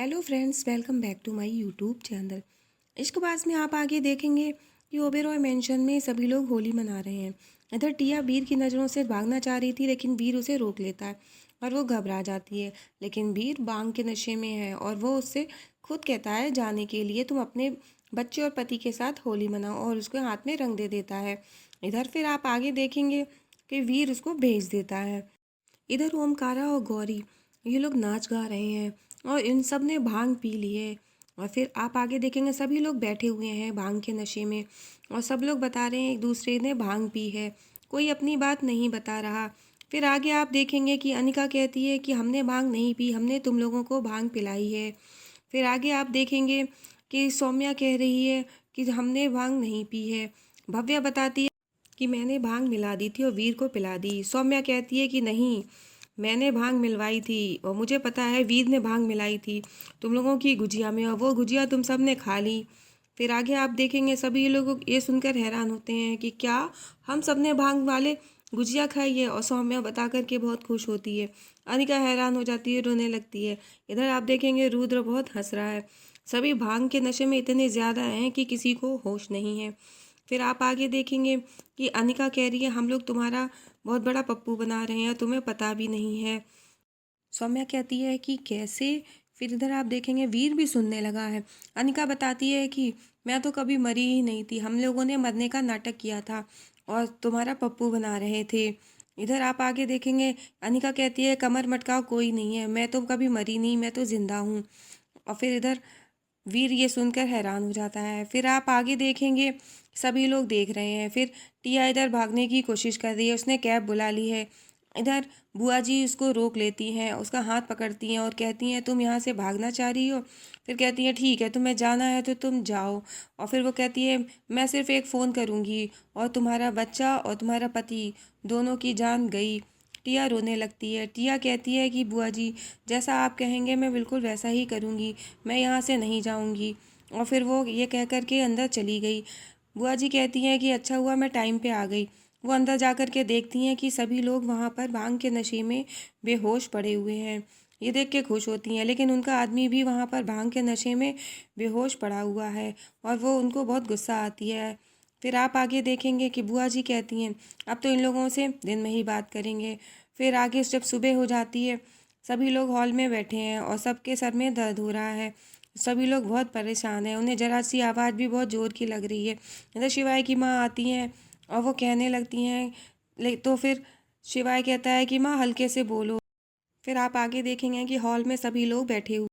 Hello friends, welcome back to my YouTube channel. Ishqbaaz में आप आगे देखेंगे कि ओबेरॉय मेंशन में सभी लोग होली मना रहे हैं। इधर टिया वीर की नज़रों से भागना चाह रही थी, लेकिन वीर उसे रोक लेता है और वो घबरा जाती है। लेकिन वीर बांग के नशे में है और वो उससे खुद कहता है जाने के लिए तुम अपने बच्चे और पति के साथ होली मनाओ, और उसके हाथ में रंग दे देता है। इधर फिर आप आगे देखेंगे कि वीर उसको भेज देता है। इधर ओमकारा और गौरी ये लोग नाच गा रहे हैं और इन सब ने भांग पी ली है। और फिर आप आगे देखेंगे सभी लोग बैठे हुए हैं भांग के नशे में, और सब लोग बता रहे हैं एक दूसरे ने भांग पी है, कोई अपनी बात नहीं बता रहा। फिर आगे आप देखेंगे कि अनिका कहती है कि हमने भांग नहीं पी, हमने तुम लोगों को भांग पिलाई है। फिर आगे आप देखेंगे कि सौम्या कह रही है कि हमने भांग नहीं पी है। भव्या बताती है कि मैंने भांग मिला दी थी और वीर को पिला दी। सौम्या कहती है कि नहीं, मैंने भांग मिलवाई थी और मुझे पता है वीर ने भांग मिलाई थी तुम लोगों की गुजिया में, और वो गुजिया तुम सब ने खा ली। फिर आगे आप देखेंगे सभी लोग ये सुनकर हैरान होते हैं कि क्या हम सब ने भांग वाले गुजिया खाई है, और सौम्या बता करके बहुत खुश होती है। अनिका हैरान हो जाती है, रोने लगती है। इधर आप देखेंगे रुद्र बहुत हंस रहा है। सभी भांग के नशे में इतने ज़्यादा हैं कि किसी को होश नहीं है। फिर आप आगे देखेंगे कि अनिका कह रही है हम लोग तुम्हारा बहुत बड़ा पप्पू बना रहे हैं, तुम्हें पता भी नहीं है। सौम्या कहती है कि कैसे। फिर इधर आप देखेंगे वीर भी सुनने लगा है। अनिका बताती है कि मैं तो कभी मरी ही नहीं थी, हम लोगों ने मरने का नाटक किया था और तुम्हारा पप्पू बना रहे थे। इधर आप आगे देखेंगे अनिका कहती है कमर मटकाओ, कोई नहीं है, मैं तो कभी मरी नहीं, मैं तो जिंदा हूँ। और फिर इधर वीर ये सुनकर हैरान हो जाता है। फिर आप आगे देखेंगे सभी लोग देख रहे हैं। फिर टिया इधर भागने की कोशिश कर रही है, उसने कैब बुला ली है। इधर बुआ जी उसको रोक लेती हैं, उसका हाथ पकड़ती हैं और कहती हैं तुम यहाँ से भागना चाह रही हो। फिर कहती हैं ठीक है, तुम्हें जाना है तो तुम जाओ। और फिर वो कहती है मैं सिर्फ एक फ़ोन करूँगी और तुम्हारा बच्चा और तुम्हारा पति दोनों की जान गई। टिया रोने लगती है। टिया कहती है कि बुआ जी जैसा आप कहेंगे मैं बिल्कुल वैसा ही करूँगी, मैं यहाँ से नहीं जाऊँगी। और फिर वो ये कह कर के अंदर चली गई। बुआ जी कहती हैं कि अच्छा हुआ मैं टाइम पे आ गई। वो अंदर जा कर के देखती हैं कि सभी लोग वहाँ पर भांग के नशे में बेहोश पड़े हुए हैं। ये देख के खुश होती हैं, लेकिन उनका आदमी भी वहाँ पर भांग के नशे में बेहोश पड़ा हुआ है और वो उनको बहुत गुस्सा आती है। फिर आप आगे देखेंगे कि बुआ जी कहती हैं अब तो इन लोगों से दिन में ही बात करेंगे। फिर आगे जब सुबह हो जाती है सभी लोग हॉल में बैठे हैं और सबके सर में दर्द हो रहा है। सभी लोग बहुत परेशान हैं, उन्हें जरा सी आवाज़ भी बहुत ज़ोर की लग रही है। इधर शिवाय की माँ आती हैं और वो कहने लगती हैं तो फिर शिवाय कहता है कि माँ हल्के से बोलो। फिर आप आगे देखेंगे कि हॉल में सभी लोग बैठे हुए